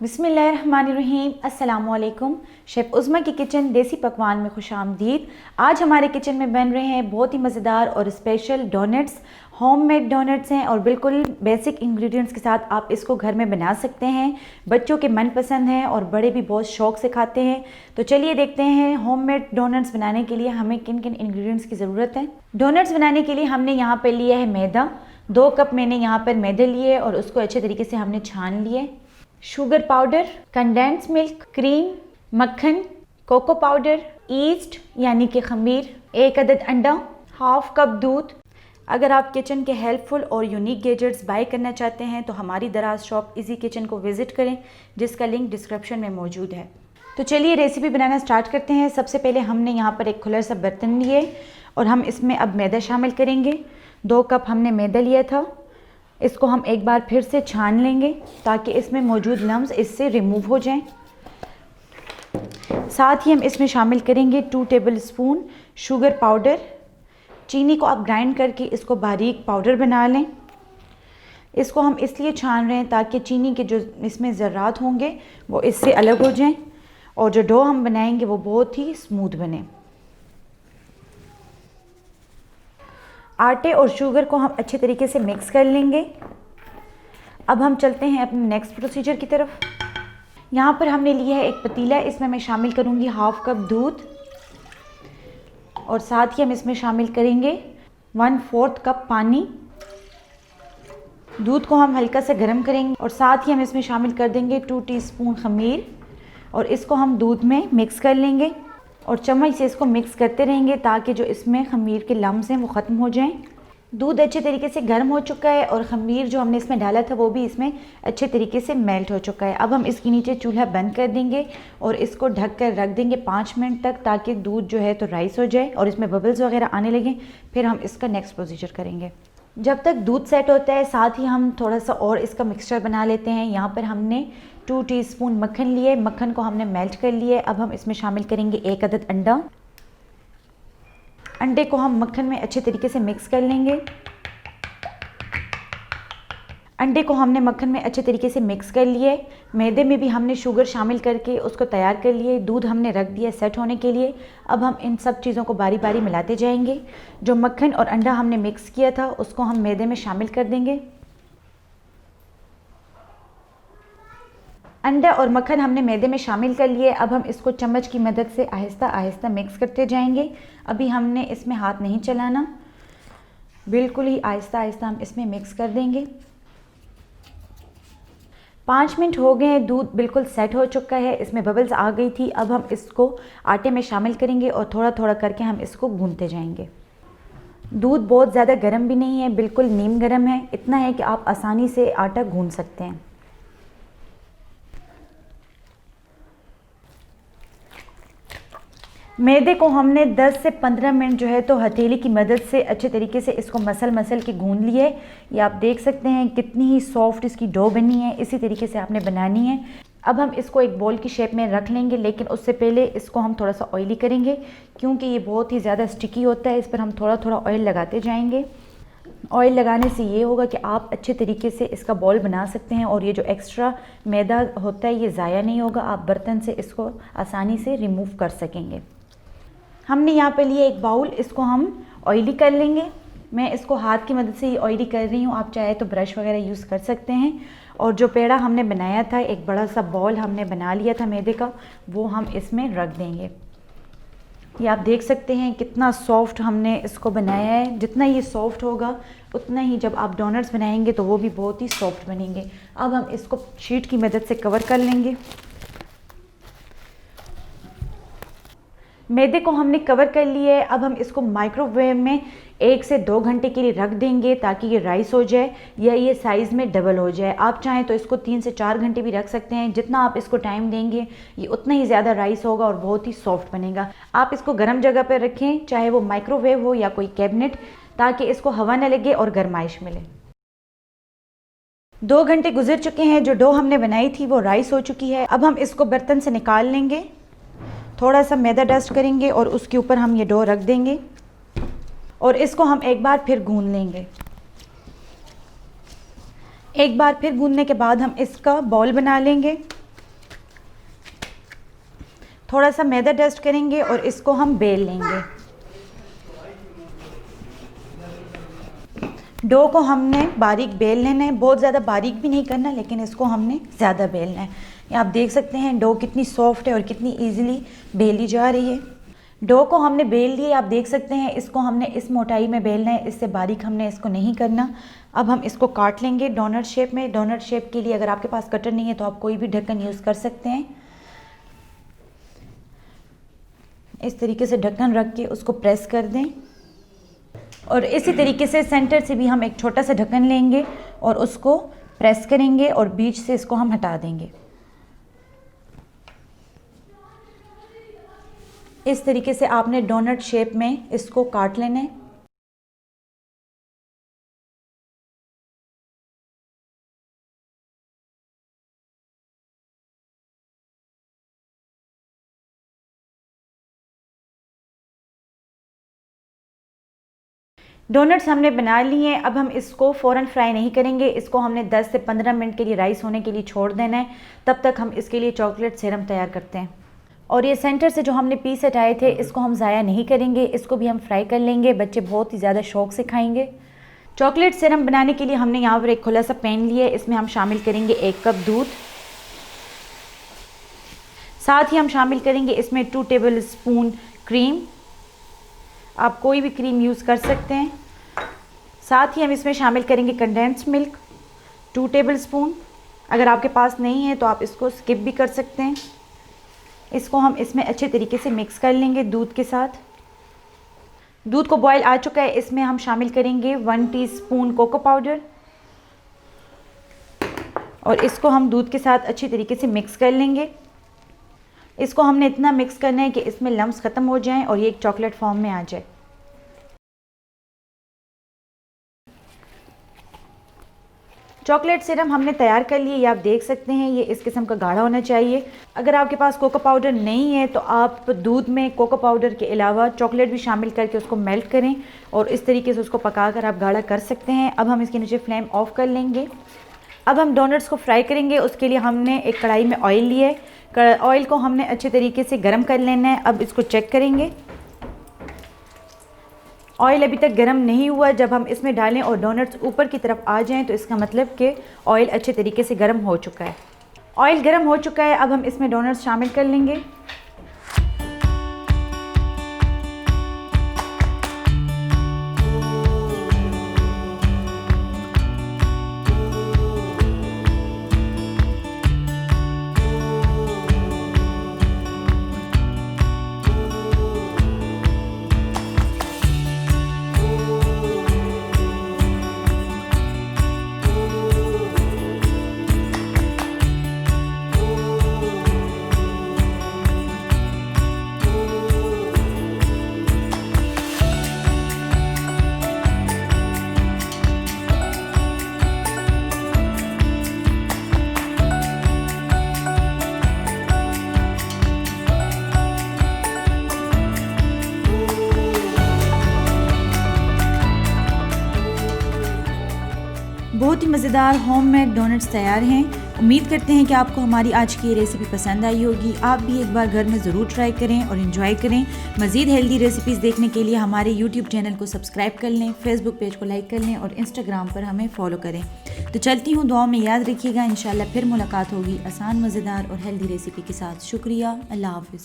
बिस्मिल्लाहिर्रहमानिर्रहीम। अस्सलामुअलैकुम। शेफ़ उज़्मा की किचन देसी पकवान में खुशामदीद। आज हमारे किचन में बन रहे हैं बहुत ही मज़ेदार और स्पेशल डोनट्स। होममेड डोनट्स हैं और बिल्कुल बेसिक इंग्रेडिएंट्स के साथ आप इसको घर में बना सकते हैं। बच्चों के मनपसंद हैं और बड़े भी बहुत शौक़ से खाते हैं। तो चलिए देखते हैं होममेड डोनट्स बनाने के लिए हमें किन किन इंग्रेडिएंट्स की ज़रूरत है। डोनट्स बनाने के लिए हमने यहाँ पर लिया है मैदा। 2 कप मैंने यहाँ पर मैदे लिए और उसको अच्छे तरीके से हमने छान लिए। Sugar powder, condense milk, cream, मक्खन, कोको पाउडर, ईस्ट यानी कि खमीर, 1 अदद अंडा, हाफ कप दूध। अगर आप किचन के हेल्पफुल और यूनिक गैजेट्स बाय करना चाहते हैं तो हमारी दराज शॉप इजी किचन को विज़िट करें, जिसका लिंक डिस्क्रिप्शन में मौजूद है। तो चलिए रेसिपी बनाना स्टार्ट करते हैं। सबसे पहले हमने यहाँ पर एक खुला सा बर्तन लिए और हम इसमें अब मैदा शामिल करेंगे। 2 कप हमने मैदा लिया था। इसको हम एक बार फिर से छान लेंगे ताकि इसमें मौजूद लम्स इससे रिमूव हो जाएं। साथ ही हम इसमें शामिल करेंगे 2 टेबल स्पून शुगर पाउडर। चीनी को आप ग्राइंड करके इसको बारीक पाउडर बना लें। इसको हम इसलिए छान रहे हैं ताकि चीनी के जो इसमें ज़र्रात होंगे वो इससे अलग हो जाएं और जो डो हम बनाएंगे वो बहुत ही स्मूथ बने। आटे और शुगर को हम अच्छे तरीके से मिक्स कर लेंगे। अब हम चलते हैं अपने नेक्स्ट प्रोसीजर की तरफ। यहाँ पर हमने लिया है एक पतीला, इसमें मैं शामिल करूँगी हाफ कप दूध और साथ ही हम इसमें शामिल करेंगे 1/4 कप पानी। दूध को हम हल्का सा गर्म करेंगे और साथ ही हम इसमें शामिल कर देंगे 2 टीस्पून खमीर और इसको हम दूध में मिक्स कर लेंगे और चम्मच से इसको मिक्स करते रहेंगे ताकि जो इसमें खमीर के लम्स हैं वो ख़त्म हो जाएं। दूध अच्छे तरीके से गर्म हो चुका है और खमीर जो हमने इसमें डाला था वो भी इसमें अच्छे तरीके से मेल्ट हो चुका है। अब हम इसके नीचे चूल्हा बंद कर देंगे और इसको ढक कर रख देंगे 5 मिनट तक ताकि दूध जो है तो राइस हो जाए और इसमें बबल्स वगैरह आने लगें। फिर हम इसका नेक्स्ट प्रोसीजर करेंगे। जब तक दूध सेट होता है साथ ही हम थोड़ा सा और इसका मिक्सचर बना लेते हैं। यहाँ पर हमने 2 टीस्पून मक्खन लिए, मक्खन को हमने मेल्ट कर लिया है। अब हम इसमें शामिल करेंगे 1 अदद अंडा। अंडे को हम मक्खन में अच्छे तरीके से मिक्स कर लेंगे। अंडे को हमने मक्खन में अच्छे तरीके से मिक्स कर लिए। मैदे में भी हमने शुगर शामिल करके उसको तैयार कर लिए। दूध हमने रख दिया सेट होने के लिए। अब हम इन सब चीज़ों को बारी बारी मिलाते जाएंगे। जो मक्खन और अंडा हमने मिक्स किया था उसको हम मैदे में शामिल कर देंगे। अंडा और मक्खन हमने मैदे में शामिल कर लिए। अब हम इसको चम्मच की मदद से आहिस्ता आहिस्ता मिक्स करते जाएंगे। अभी हमने इसमें हाथ नहीं चलाना, बिल्कुल ही आहिस्ता आहिस्ता हम इसमें मिक्स कर देंगे। 5 मिनट हो गए हैं, दूध बिल्कुल सेट हो चुका है, इसमें बबल्स आ गई थी। अब हम इसको आटे में शामिल करेंगे और थोड़ा थोड़ा करके हम इसको गूंथते जाएंगे। दूध बहुत ज़्यादा गर्म भी नहीं है, बिल्कुल नीम गर्म है। इतना है कि आप आसानी से आटा गूंथ सकते हैं। मैदे को हमने 10 से 15 मिनट जो है तो हथेली की मदद से अच्छे तरीके से इसको मसल के गूंद लिए। ये आप देख सकते हैं कितनी ही सॉफ्ट इसकी डो बनी है। इसी तरीके से आपने बनानी है। अब हम इसको एक बॉल की शेप में रख लेंगे, लेकिन उससे पहले इसको हम थोड़ा सा ऑयली करेंगे क्योंकि ये बहुत ही ज़्यादा स्टिकी होता है। इस पर हम थोड़ा थोड़ा ऑयल लगाते जाएंगे। ऑयल लगाने से ये होगा कि आप अच्छे तरीके से इसका बॉल बना सकते हैं और ये जो एक्स्ट्रा मैदा होता है ये ज़ाया नहीं होगा। आप बर्तन से इसको आसानी से रिमूव कर सकेंगे। हमने यहाँ पे लिए एक बाउल, इसको हम ऑयली कर लेंगे। मैं इसको हाथ की मदद से ही ऑयली कर रही हूँ, आप चाहे तो ब्रश वगैरह यूज़ कर सकते हैं। और जो पेड़ा हमने बनाया था, एक बड़ा सा बॉल हमने बना लिया था मैदे का, वो हम इसमें रख देंगे। ये आप देख सकते हैं कितना सॉफ्ट हमने इसको बनाया है। जितना ये सॉफ्ट होगा उतना ही जब आप डोनट्स बनाएंगे तो वो भी बहुत ही सॉफ्ट बनेंगे। अब हम इसको शीट की मदद से कवर कर लेंगे। मैदे को हमने कवर कर लिया है। अब हम इसको माइक्रोवेव में 1 से 2 घंटे के लिए रख देंगे ताकि ये राइस हो जाए या ये साइज़ में डबल हो जाए। आप चाहें तो इसको 3 से 4 घंटे भी रख सकते हैं। जितना आप इसको टाइम देंगे ये उतना ही ज़्यादा राइस होगा और बहुत ही सॉफ्ट बनेगा। आप इसको गर्म जगह पर रखें, चाहे वो माइक्रोवेव हो या कोई कैबिनेट, ताकि इसको हवा न लगे और गर्माइश मिले। 2 घंटे गुजर चुके हैं। जो डो हमने बनाई थी वो राइस हो चुकी है। अब हम इसको बर्तन से निकाल लेंगे, थोड़ा सा मैदा डस्ट करेंगे और उसके ऊपर हम ये डो रख देंगे और इसको हम एक बार फिर गूंद लेंगे। एक बार फिर गूंदने के बाद हम इसका बॉल बना लेंगे। थोड़ा सा मैदा डस्ट करेंगे और इसको हम बेल लेंगे। डो को हमने बारीक बेल लेना है, बहुत ज़्यादा बारीक भी नहीं करना, लेकिन इसको हमने ज़्यादा बेलना है। ये आप देख सकते हैं डो कितनी सॉफ्ट है और कितनी इजीली बेली जा रही है। डो को हमने बेल लिया, आप देख सकते हैं इसको हमने इस मोटाई में बेलना है, इससे बारीक हमने इसको नहीं करना। अब हम इसको काट लेंगे डोनट शेप में। डोनट शेप के लिए अगर आपके पास कटर नहीं है तो आप कोई भी ढक्कन यूज़ कर सकते हैं। इस तरीके से ढक्कन रख के उसको प्रेस कर दें और इसी तरीके से सेंटर से भी हम एक छोटा सा ढक्कन लेंगे और उसको प्रेस करेंगे और बीच से इसको हम हटा देंगे। इस तरीके से आपने डोनट शेप में इसको काट लेना है। डोनट्स हमने बना लिए हैं। अब हम इसको फ़ौरन फ्राई नहीं करेंगे, इसको हमने 10 से 15 मिनट के लिए राइस होने के लिए छोड़ देना है। तब तक हम इसके लिए चॉकलेट सिरम तैयार करते हैं। और ये सेंटर से जो हमने पीस हटाए थे इसको हम ज़ाया नहीं करेंगे, इसको भी हम फ्राई कर लेंगे। बच्चे बहुत ही ज़्यादा शौक से खाएंगे। चॉकलेट सिरम बनाने के लिए हमने यहाँ पर एक खुला सा पैन लिया है, इसमें हम शामिल करेंगे 1 कप दूध। साथ ही हम शामिल करेंगे इसमें 2 टेबल स्पून क्रीम, आप कोई भी क्रीम यूज़ कर सकते हैं। साथ ही हम इसमें शामिल करेंगे कंडेंस्ड मिल्क 2 टेबल स्पून। अगर आपके पास नहीं है तो आप इसको स्किप भी कर सकते हैं। इसको हम इसमें अच्छे तरीके से मिक्स कर लेंगे दूध के साथ। दूध को बॉयल आ चुका है, इसमें हम शामिल करेंगे 1 टीस्पून कोको पाउडर और इसको हम दूध के साथ अच्छी तरीके से मिक्स कर लेंगे। इसको हमने इतना मिक्स करना है कि इसमें लम्स ख़त्म हो जाएं और ये एक चॉकलेट फॉर्म में आ जाए। चॉकलेट सिरम हमने तैयार कर लिए, ये आप देख सकते हैं। ये इस किस्म का गाढ़ा होना चाहिए। अगर आपके पास कोको पाउडर नहीं है तो आप दूध में कोको पाउडर के अलावा चॉकलेट भी शामिल करके उसको मेल्ट करें और इस तरीके से उसको पकाकर आप गाढ़ा कर सकते हैं। अब हम इसके नीचे फ्लेम ऑफ कर लेंगे। अब हम डोनट्स को फ्राई करेंगे। उसके लिए हमने एक कढ़ाई में ऑयल लिया है, ऑयल को हमने अच्छे तरीके से गर्म कर लेना है। अब इसको चेक करेंगे, ऑयल अभी तक गर्म नहीं हुआ। जब हम इसमें डालें और डोनट्स ऊपर की तरफ आ जाएं तो इसका मतलब कि ऑयल अच्छे तरीके से गर्म हो चुका है। ऑयल गर्म हो चुका है, अब हम इसमें डोनट्स शामिल कर लेंगे। बहुत ही मज़ेदार होममेड डोनट्स तैयार हैं। उम्मीद करते हैं कि आपको हमारी आज की ये रेसिपी पसंद आई होगी। आप भी एक बार घर में ज़रूर ट्राई करें और इन्जॉय करें। मज़ीद हेल्दी रेसिपीज़ देखने के लिए हमारे यूट्यूब चैनल को सब्सक्राइब कर लें, फेसबुक पेज को लाइक कर लें और इंस्टाग्राम पर हमें फॉलो करें। तो चलती हूँ, दुआओं में याद रखिएगा। इंशाल्लाह फिर मुलाकात होगी आसान, मज़ेदार और हेल्दी रेसिपी के साथ। शुक्रिया, अल्लाह हाफ़िज़।